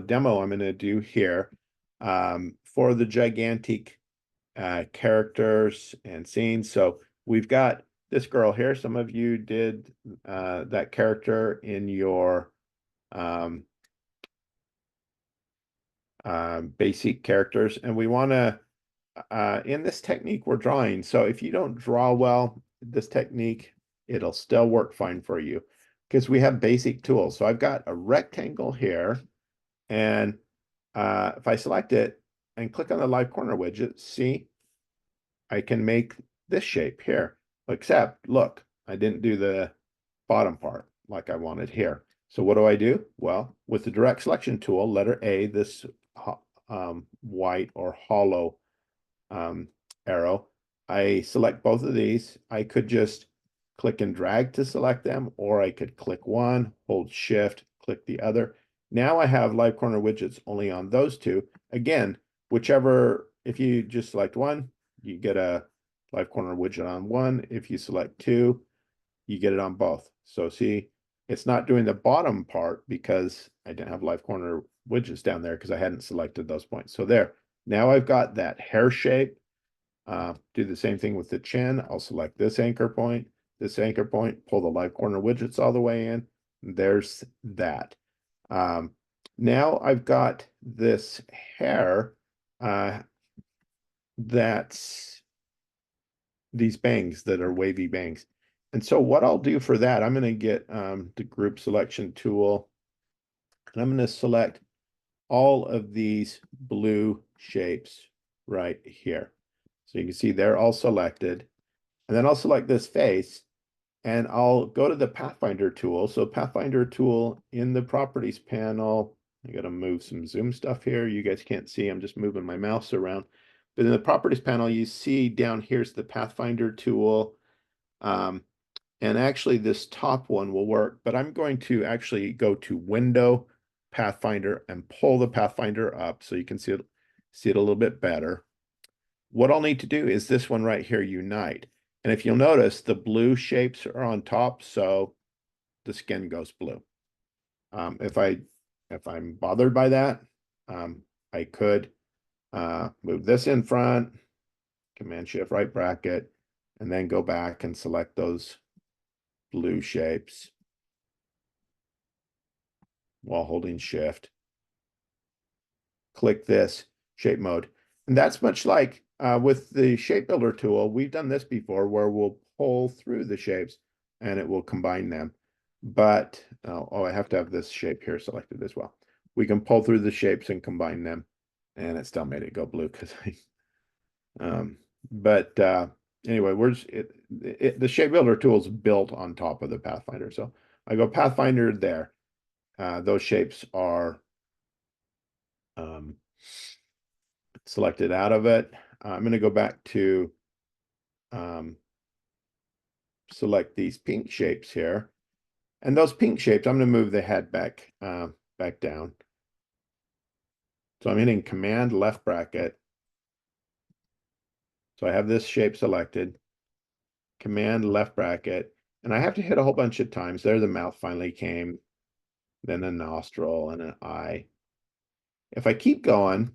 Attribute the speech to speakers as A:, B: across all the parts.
A: demo I'm going to do here for the gigantic characters and scenes. So we've got this girl here. Some of you did that character in your basic characters, and we want to in this technique we're drawing. So if you don't draw well, this technique, it'll still work fine for you because we have basic tools. So I've got a rectangle here, and if I select it and click on the live corner widget, see, I can make this shape here, except look, I didn't do the bottom part like I wanted here. So what do I do? Well, with the direct selection tool, letter A, this white or hollow arrow, I select both of these. I could just click and drag to select them, or I could click one, hold shift, click the other. Now I have live corner widgets only on those two. Again, whichever, if you just select one, you get a live corner widget on one. If you select two, you get it on both. So see, it's not doing the bottom part because I didn't have live corner widgets down there because I hadn't selected those points. So there, now I've got that hair shape. Do the same thing with the chin. I'll select this anchor point, pull the live corner widgets all the way in. There's that. Now I've got this hair that's these bangs that are wavy bangs. And so what I'll do for that, I'm going to get the group selection tool, and I'm going to select all of these blue shapes right here. So you can see they're all selected. And then I'll select this face, and I'll go to the Pathfinder tool. So Pathfinder tool in the properties panel, I got to move some zoom stuff here. You guys can't see, I'm just moving my mouse around. But in the properties panel, you see down here's the Pathfinder tool. And actually this top one will work, but I'm going to actually go to Window, Pathfinder, and pull the Pathfinder up so you can see it a little bit better. What I'll need to do is this one right here, Unite. And if you'll notice, the blue shapes are on top, so the skin goes blue. If I'm bothered by that, I could move this in front, Command Shift right bracket, and then go back and select those blue shapes while holding Shift. Click this shape mode. And that's much like with the shape builder tool. We've done this before where we'll pull through the shapes and it will combine them. But, oh, I have to have this shape here selected as well. We can pull through the shapes and combine them. And it still made it go blue because anyway, the shape builder tool is built on top of the Pathfinder. So I go Pathfinder there. Those shapes are selected out of it. I'm going to go back to select these pink shapes here. And those pink shapes, I'm going to move the head back down. So I'm hitting Command left bracket. So I have this shape selected. Command left bracket. And I have to hit a whole bunch of times. There the mouth finally came. Then a nostril and an eye. If I keep going,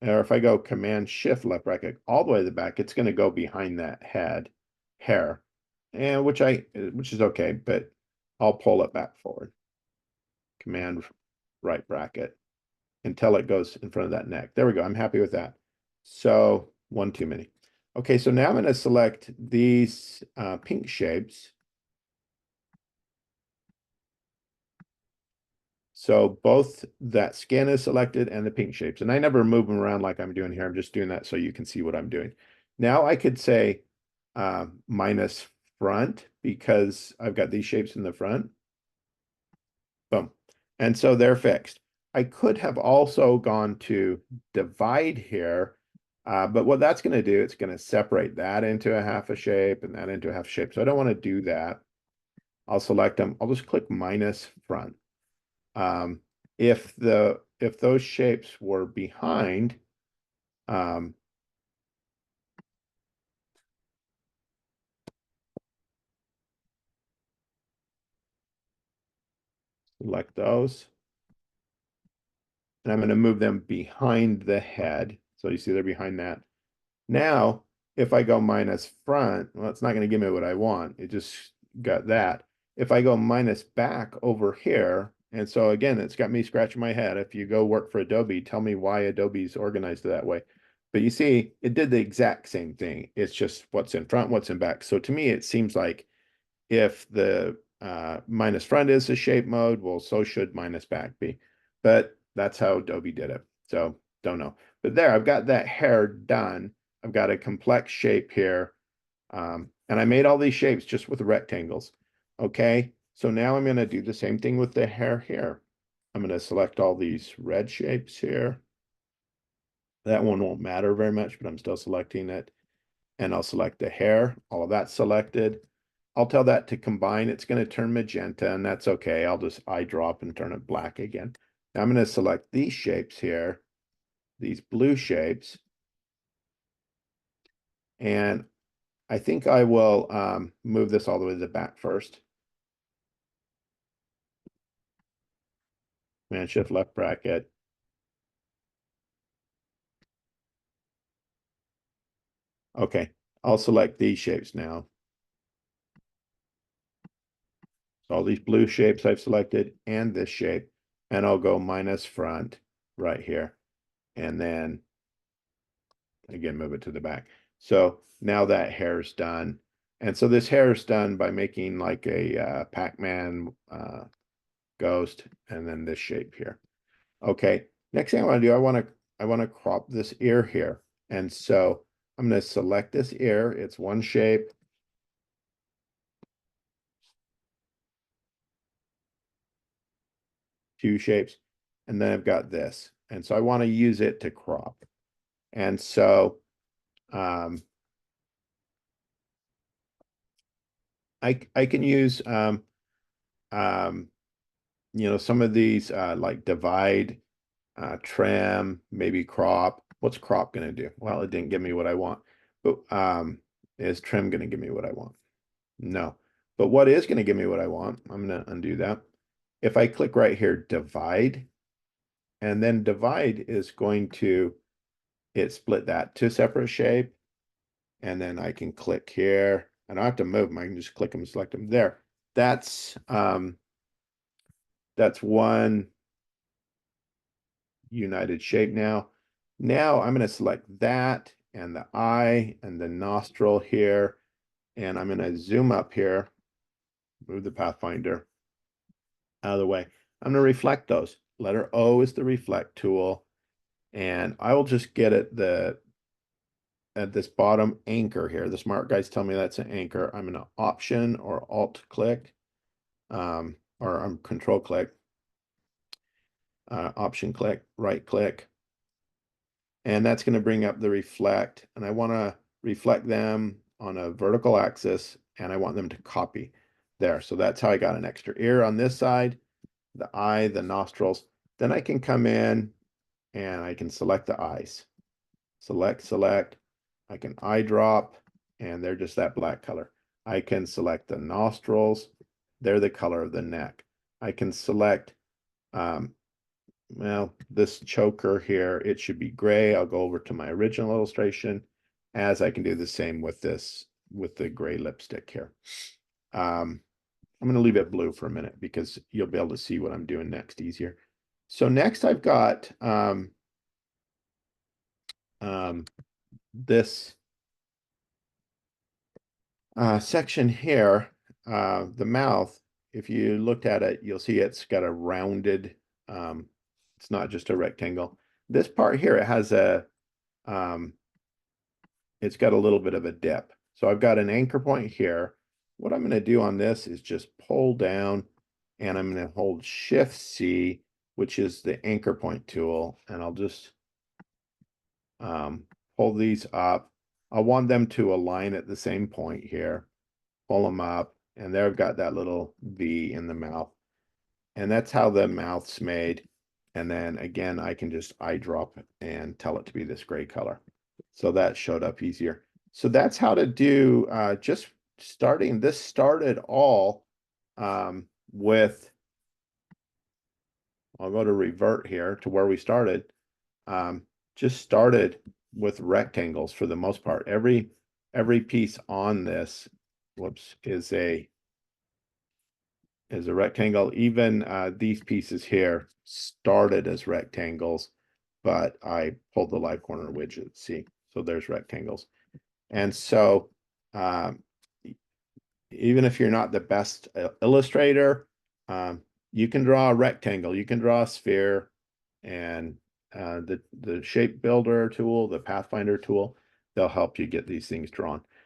A: or if I go Command Shift left bracket all the way to the back, it's going to go behind that hair, and which is okay, but I'll pull it back forward. Command right bracket until it goes in front of that neck. There we go. I'm happy with that. So one too many. Okay, so now I'm going to select these pink shapes. So both that skin is selected and the pink shapes. And I never move them around like I'm doing here. I'm just doing that so you can see what I'm doing. Now I could say minus front because I've got these shapes in the front. Boom. And so they're fixed. I could have also gone to divide here, but what that's going to do, it's going to separate that into a half a shape and that into a half shape. So I don't want to do that. I'll select them. I'll just click minus front. If those shapes were behind, Select those. And I'm going to move them behind the head. So you see they're behind that. Now, if I go minus front, well, it's not going to give me what I want. It just got that. If I go minus back over here, and so again, it's got me scratching my head. If you go work for Adobe, tell me why Adobe's organized that way. But you see, it did the exact same thing. It's just what's in front, what's in back. So to me, it seems like if the minus front is the shape mode, well, so should minus back be. But that's how Adobe did it. So don't know. But there, I've got that hair done. I've got a complex shape here. And I made all these shapes just with rectangles. Okay, so now I'm going to do the same thing with the hair here. I'm going to select all these red shapes here. That one won't matter very much, but I'm still selecting it. And I'll select the hair. All of that's selected. I'll tell that to combine. It's going to turn magenta, and that's okay. I'll just eyedrop and turn it black again. Now I'm going to select these shapes here, these blue shapes. And I think I will move this all the way to the back first. Command Shift left bracket. Okay, I'll select these shapes now. So all these blue shapes I've selected and this shape, and I'll go minus front right here. And then again, move it to the back. So now that hair's done. And so this hair is done by making like a Pac-Man ghost and then this shape here. Okay, next thing I want to do, I want to crop this ear here. And so I'm going to select this ear. It's one shape. Two shapes. And then I've got this. And so I want to use it to crop. And so I can use you know, some of these like divide, trim, maybe crop. What's crop going to do? Well, it didn't give me what I want. But is trim going to give me what I want? No. But what is going to give me what I want? I'm going to undo that. If I click right here, divide, and then divide is going to, it split that to separate shape. And then I can click here. I don't have to move them. I can just click them, select them there. That's one united shape now. Now I'm going to select that and the eye and the nostril here. And I'm going to zoom up here, move the Pathfinder out of the way. I'm going to reflect those. Letter O is the reflect tool. And I will just get at this bottom anchor here. The smart guys tell me that's an anchor. I'm going to Option or Alt click, or I'm Control click, Option click, right click. And that's going to bring up the reflect. And I want to reflect them on a vertical axis, and I want them to copy there. So that's how I got an extra ear on this side, the eye, the nostrils. Then I can come in and I can select the eyes. Select. I can eyedrop, and they're just that black color. I can select the nostrils. They're the color of the neck. I can select, well, this choker here, it should be gray. I'll go over to my original illustration, as I can do the same with this, with the gray lipstick here. I'm going to leave it blue for a minute because you'll be able to see what I'm doing next easier. So next I've got this section here, the mouth. If you looked at it, you'll see it's got a rounded, it's not just a rectangle. This part here, it has it's got a little bit of a dip. So I've got an anchor point here. What I'm going to do on this is just pull down, and I'm going to hold Shift C, which is the anchor point tool, and I'll just pull these up. I want them to align at the same point here. Pull them up, and there I've got that little V in the mouth. And that's how the mouth's made. And then again, I can just eyedrop and tell it to be this gray color. So that showed up easier. So that's how to do just starting. This started all with I'll go to revert here to where we started. Just started with rectangles for the most part. Every piece on this, whoops, is a rectangle. Even these pieces here started as rectangles, but I pulled the live corner widget. See, so there's rectangles. And so even if you're not the best illustrator, you can draw a rectangle, you can draw a sphere, and the shape builder tool, the Pathfinder tool, they'll help you get these things drawn.